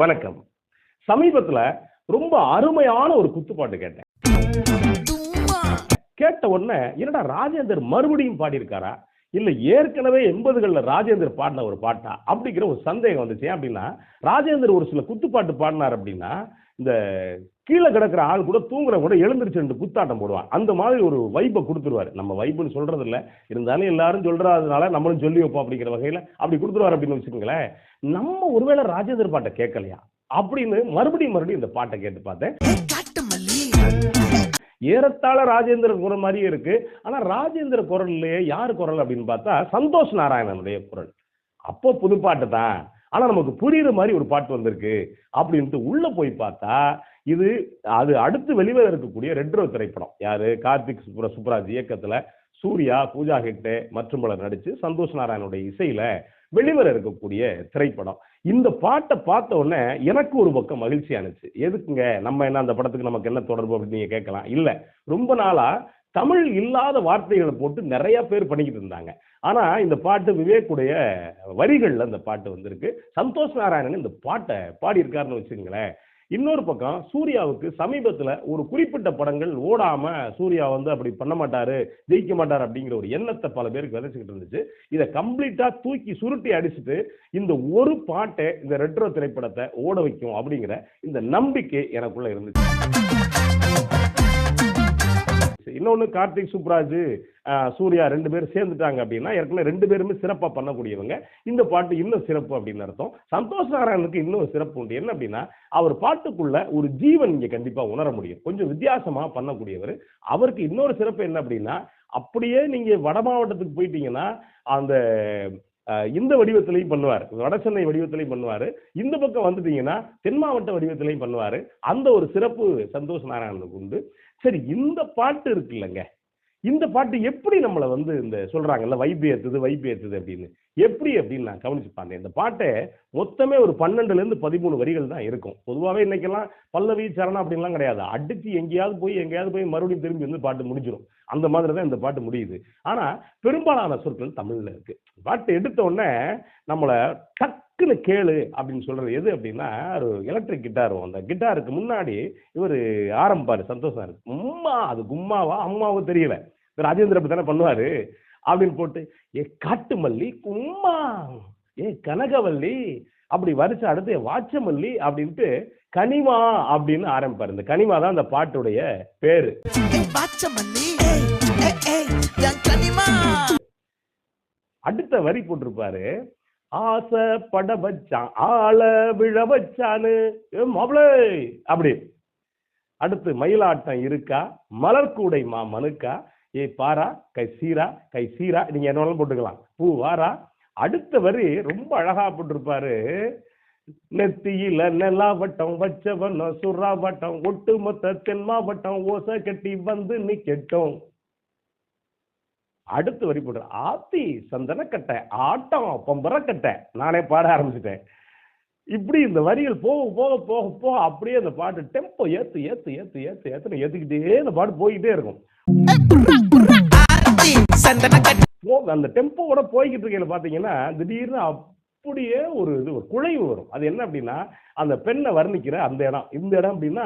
வணக்கம். சமீபத்துல ரொம்ப அருமையான ஒரு குத்துப்பாட்டு கேட்டேன். கேட்ட உடனே என்னடா ராஜேந்தர் மறுபடியும் பாடியிருக்காரா, இல்ல ஏற்கனவே 80கள்ல ராஜேந்தர் பாடின ஒரு பாட்டா அப்படிங்கிற ஒரு சந்தேகம் வந்துச்சு. ஏன் அப்படின்னா, ராஜேந்தர் ஒரு சில குத்துப்பாட்டு பாடினார் அப்படின்னா, இந்த கீழே கிடக்கிற ஆள் கூட தூங்குற கூட எழுந்திருச்சு 2 குத்தாட்டம் போடுவான். அந்த மாதிரி ஒரு வைப்பை கொடுத்துருவாரு. நம்ம வைப்புன்னு சொல்றது இல்ல, இருந்தாலும் எல்லாரும் சொல்றதுனால நம்மளும் சொல்லி வைப்போம் அப்படிங்கிற வகையில அப்படி கொடுத்துருவாரு அப்படின்னு வச்சுக்கோங்களேன். நம்ம ஒருவேளை ராஜேந்தர் பாட்டை கேட்கலையா அப்படின்னு மறுபடியும் இந்த பாட்டை கேட்டு பார்த்தேன். ஏறத்தாழ ராஜேந்திர குரல் மாதிரியே இருக்கு. ஆனா ராஜேந்திர குரல்லையே யாரு குரல் அப்படின்னு பார்த்தா சந்தோஷ் நாராயணனுடைய குரல். அப்போ புதுப்பாட்டு தான், ஆனா நமக்கு புரியுற மாதிரி ஒரு பாட்டு வந்திருக்கு அப்படின்ட்டு உள்ள போய் பார்த்தா அது அடுத்து வெளிவர இருக்கக்கூடிய ரெட்ரோ திரைப்படம். யாரு? கார்த்திக் சுப்புராஜ் இயக்கத்துல சூர்யா, பூஜா ஹெக்டே மற்றும் பலர் நடிச்சு சந்தோஷ் நாராயணனுடைய இசையில வெளிவர இருக்கக்கூடிய திரைப்படம். இந்த பாட்டை பார்த்த உடனே எனக்கு ஒரு பக்கம் மகிழ்ச்சி ஆனிச்சு. எதுக்குங்க நம்ம என்ன அந்த படத்துக்கு நமக்கு என்ன தொடர்பு அப்படின்னு நீங்க கேட்கலாம். இல்ல, ரொம்ப நாளா தமிழ் இல்லாத வார்த்தைகளை போட்டு நிறைய பேர் பண்ணிக்கிட்டு இருந்தாங்க. ஆனா இந்த பாட்டு விவேக்குடைய வரிகள்ல இந்த பாட்டு வந்திருக்கு. சந்தோஷ் நாராயணன் இந்த பாட்டை பாடியிருக்காருன்னு வச்சுக்கங்களேன். இன்னொரு பக்கம் சூர்யாவுக்கு சமீபத்துல ஒரு குறிப்பிட்ட படங்கள் ஓடாம சூர்யா அப்படி பண்ண மாட்டாரு, ஜெயிக்க மாட்டாரு அப்படிங்கிற ஒரு எண்ணத்தை பல பேருக்கு விதைச்சுக்கிட்டு இருந்துச்சு. இதை கம்ப்ளீட்டா தூக்கி சுருட்டி அடிச்சுட்டு இந்த ஒரு பாட்டை இந்த ரெட்ரோ திரைப்படத்தை ஓட வைக்கும் அப்படிங்கிற இந்த நம்பிக்கை எனக்குள்ள இருந்துச்சு. இன்னொன்னு, கார்த்திக் சுப்புராஜ் சூர்யா 2 பேரும் சேர்ந்துட்டாங்க அப்படின்னா ஏற்கனவே 2 பேருமே சிறப்பா பண்ணக்கூடியவங்க. இந்த பாட்டு இன்னும் சிறப்பு அப்படின்னு அர்த்தம். சந்தோஷ் நாராயணனுக்கு இன்னும் சிறப்பு உண்டு. என்ன அப்படின்னா, அவர் பாட்டுக்குள்ள ஒரு ஜீவன் இங்க கண்டிப்பா உணர முடியும். கொஞ்சம் வித்தியாசமா பண்ணக்கூடியவர். அவருக்கு இன்னொரு சிறப்பு என்ன அப்படின்னா, அப்படியே நீங்க வட மாவட்டத்துக்கு போயிட்டீங்கன்னா அந்த இந்த வடிவத்திலையும் பண்ணுவார், வட சென்னை வடிவத்திலையும் பண்ணுவாரு. இந்த பக்கம் வந்துட்டீங்கன்னா தென் மாவட்ட வடிவத்திலையும் பண்ணுவாரு. அந்த ஒரு சிறப்பு சந்தோஷ் நாராயணனுக்கு உண்டு. சரி, இந்த பாட்டு இருக்கு இல்லைங்க, இந்த பாட்டு எப்படி நம்மளை இந்த சொல்றாங்கல்ல வைப்பு ஏத்துது அப்படின்னு, எப்படி அப்படின்னு நான் கவனிச்சு பார்த்தேன். இந்த பாட்டை மொத்தமே ஒரு 12ல இருந்து 13 வரிகள் தான் இருக்கும். பொதுவாகவே இன்னைக்கெல்லாம் பல்லவி சரணம் அப்படின்லாம் கிடையாது. அடிச்சு எங்கேயாவது போய் மறுபடியும் திரும்பி பாட்டு முடிஞ்சிடும். அந்த மாதிரி தான் இந்த பாட்டு முடியுது. ஆனா பெரும்பாலான சொற்கள் தமிழ்ல இருக்கு. பாட்டு எடுத்த உடனே நம்மளை டக்குன்னு கேளு அப்படின்னு சொல்றது எது அப்படின்னா, ஒரு எலக்ட்ரிக் கிட்டார். அந்த கிட்டாருக்கு முன்னாடி இவர் ஆரம்பிப்பாரு சந்தோஷம். அது கும்மாவா அம்மாவோ தெரியல, ராஜேந்திர அப்படி தானே பண்ணுவாரு அப்படின்னு போட்டு, ஏ காட்டு மல்லி கும்மா, ஏ கனகவல்லி அப்படி வரிசை அடுத்து வாச்சமல்லி அப்படின்ட்டு கனிமா அப்படின்னு ஆரம்பிப்பாரு. இந்த கனிமா தான் அந்த பாட்டுடைய பேரு. அடுத்த வரி போட்டிருப்பாரு, ஆசை பட வச்சான் ஆள விழ வச்சானு மாப்பிளை அப்படி. அடுத்து மயிலாட்டம் இருக்கா, மலர்கூடை மனுக்கா, ஏ பாரா கை சீரா நீங்க என்ன போட்டுக்கலாம், பூ வாரா. அடுத்த வரி ரொம்ப அழகா போட்டிருப்பாரு, நெத்தியில நெலாவட்டம் வச்சவன் சுறாவட்டம் ஒட்டு மொத்த தென் மாவட்டம் ஓசை கட்டி வந்து நிக்கட்டும். அடுத்த வரி போடுற, ஆத்தி சந்தன கட்டை ஆட்டம் பொம்பர கட்டை. நானே பாட ஆரம்பிச்சுட்டேன். இப்படி இந்த வரிகள் போக அப்படியே அந்த பாட்டு டெம்போ ஏத்துக்கிட்டே இந்த பாட்டு போய்கிட்டே இருக்கும். அந்த டெம்போட போய்கிட்டு இருக்கையில பாத்தீங்கன்னா திடீர்னு அப்படியே ஒரு குழைவு வரும். அது என்ன அப்படின்னா, அந்த பெண்ணை வர்ணிக்கிற அந்த இடம், இந்த இடம் அப்படின்னா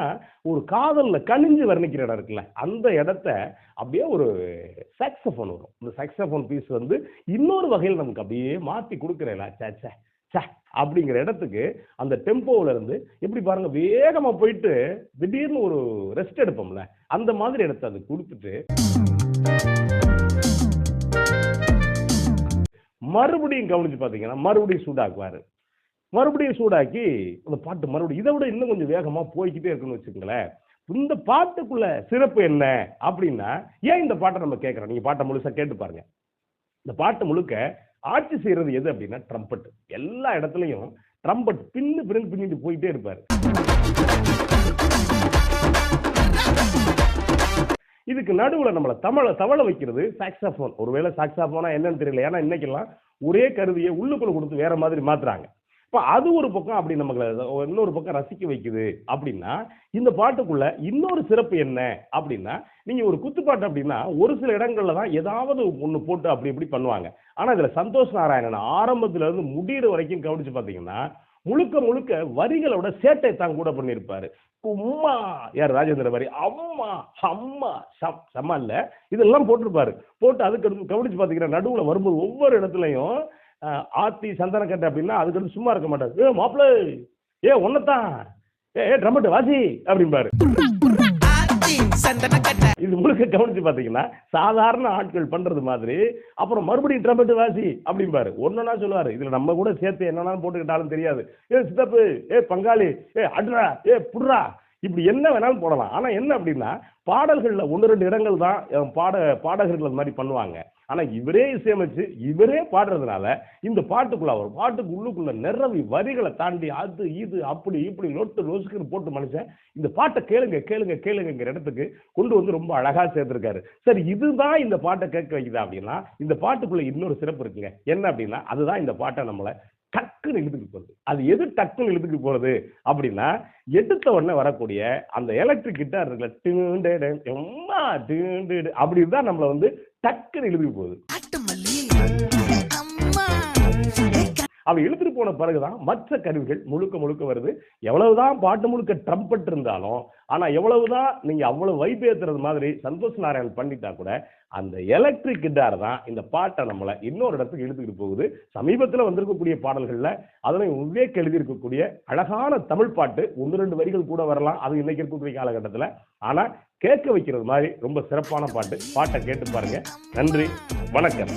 ஒரு காதல்ல கனிஞ்சு வர்ணிக்கிற இடம் இருக்குல்ல, அந்த இடத்த அப்படியே ஒரு சாக்ஸோபோன் வரும். இந்த சாக்ஸோபோன் பீஸ் இன்னொரு வகையில் நமக்கு அப்படியே மாத்தி கொடுக்குறேன் அப்படிங்கிற இடத்துக்கு அந்த டெம்போல இருந்து எப்படி பாருங்க வேகமா போயிட்டு திடீர்னு ஒரு ரெஸ்ட் எடுப்போம்ல, அந்த மாதிரி இடத்த அது கொடுத்துட்டு மறுபடியும் கவனிச்சு பாத்தீங்கன்னா மறுபடியும் சூடாக்குவாரு. மறுபடியும் சூடாக்கி அந்த பாட்டு மறுபடியும் இதை விட இன்னும் கொஞ்சம் வேகமா போய்கிட்டே இருக்குன்னு வச்சுக்கோங்களேன். இந்த பாட்டுக்குள்ள சிறப்பு என்ன அப்படின்னா, ஏன் இந்த பாட்டை நம்ம கேட்கிறோம்? நீங்க பாட்டை முழுசா கேட்டு பாருங்க. இந்த பாட்டு முழுக்க ஆட்சி செய்யறது எது அப்படின்னா ட்ரம்பட். எல்லா இடத்துலையும் ட்ரம்பட் பின்னிட்டு போயிட்டே இருப்பாரு. இதுக்கு நடுவுல நம்மள தவள வைக்கிறது சாக்ஸோபோன். ஒருவேளை சாக்ஸோபோனா என்னன்னு தெரியல, ஏன்னா இன்னைக்கெல்லாம் ஒரே கருவியை உள்ளுக்குள்ள கொடுத்து வேற மாதிரி மாத்துறாங்க. இப்ப அது ஒரு பக்கம் அப்படி நமக்கு இன்னொரு பக்கம் ரசிக்க வைக்குது அப்படின்னா, இந்த பாட்டுக்குள்ள இன்னொரு சிறப்பு என்ன அப்படின்னா, நீங்க ஒரு குத்துப்பாட்டு அப்படின்னா ஒரு சில இடங்கள்ல தான் ஏதாவது ஒண்ணு போட்டு அப்படி இப்படி பண்ணுவாங்க. ஆனா இதுல சந்தோஷ் நாராயணன் ஆரம்பத்துல இருந்து முடிகிற வரைக்கும் கவனிச்சு பாத்தீங்கன்னா முழுக்க முழுக்க வரிகளோட சேட்டை தான் கூட பண்ணியிருப்பாரு. உம்மா யார் ராஜேந்திர வரி, அம்மா அம்மா சம்மா இல்ல, இதெல்லாம் போட்டிருப்பாரு. போட்டு அதுக்கு கவனிச்சு பாத்தீங்கன்னா நடுவுல வரும்போது ஒவ்வொரு இடத்துலயும் ஆத்தி சந்தனக்கட்டை அப்படின்னா அதுக்கு சும்மா இருக்க மாட்டாரு. ஏ மாப்பிள்ள, ஏ ஒன்னதான், ஏ ட்ரம்பட் வாசி அப்படிம்பாரு. இது முழுக்க கவனிச்சு பாத்தீங்கன்னா சாதாரண ஆட்கள் பண்றது மாதிரி. அப்புறம் மறுபடியும் ட்ரம்பட் வாசி அப்படிம்பாரு. ஒன்னா சொல்லுவாரு. இதுல நம்ம கூட சேர்த்து என்னன்னா போட்டுக்கிட்டாலும் தெரியாது. ஏ சித்தப்பு, ஏ பங்காளி, ஏ அட்ரா, ஏ புட்ரா, இப்படி என்ன வேணாலும் போடலாம். ஆனா என்ன அப்படின்னா பாடல்கள்ல 1-2 இடங்கள் தான் பாடகர்கள் அது மாதிரி பண்ணுவாங்க. ஆனா இவரே இசையமைச்சு இவரே பாடுறதுனால இந்த பாட்டுக்குள்ள வரும். பாட்டுக்கு உள்ளுக்குள்ள நிறவி வரிகளை தாண்டி அது இது அப்படி இப்படி லொட்டு லொசுக்குன்னு போட்டு மனுஷன் இந்த பாட்டை கேளுங்க கேளுங்க கேளுங்கிற இடத்துக்கு கொண்டு வந்து ரொம்ப அழகா சேர்த்திருக்காரு. சரி, இதுதான் இந்த பாட்டை கேட்க வைக்குதா அப்படின்னா இந்த பாட்டுக்குள்ள இன்னொரு சிறப்பு இருக்குங்க. என்ன அப்படின்னா அதுதான் இந்த பாட்டை நம்மளை டக்குன்னு இழுத்துக்கு போறது. அது எது டக்குன்னு இழுத்துக்கு போறது அப்படின்னா எடுத்த உடனே வரக்கூடிய அந்த எலக்ட்ரிக் கிட்டார் இருக்குல்ல, அப்படிதான் நம்மள வந்து டக்குன்னு இழுத்துக்கு போகுது. அவ இழுத்துட்டு போன பிறகுதான் மற்ற கருவிகள் முழுக்க முழுக்க வருது. எவ்வளவுதான் பாட்டு முழுக்க ட்ரம்பட் இருந்தாலும், ஆனா எவ்வளவுதான் நீங்க அவ்வளவு வைப்பேத்துறது மாதிரி சந்தோஷ் நாராயணன் பண்ணிட்டா கூட அந்த எலக்ட்ரிக் கிட்டார் தான் இந்த பாட்டை நம்மள இன்னொரு இடத்துக்கு இழுத்துக்கிட்டு போகுது. சமீபத்தில் வந்திருக்கக்கூடிய பாடல்கள்ல அதனை விவேக் எழுதியிருக்கக்கூடிய அழகான தமிழ் பாட்டு 1-2 வரிகள் கூட வரலாம். அது இன்னைக்கு இருக்கக்கூடிய காலகட்டத்தில். ஆனா கேட்க வைக்கிறது மாதிரி ரொம்ப சிறப்பான பாட்டு. பாட்டை கேட்டு பாருங்க. நன்றி, வணக்கம்.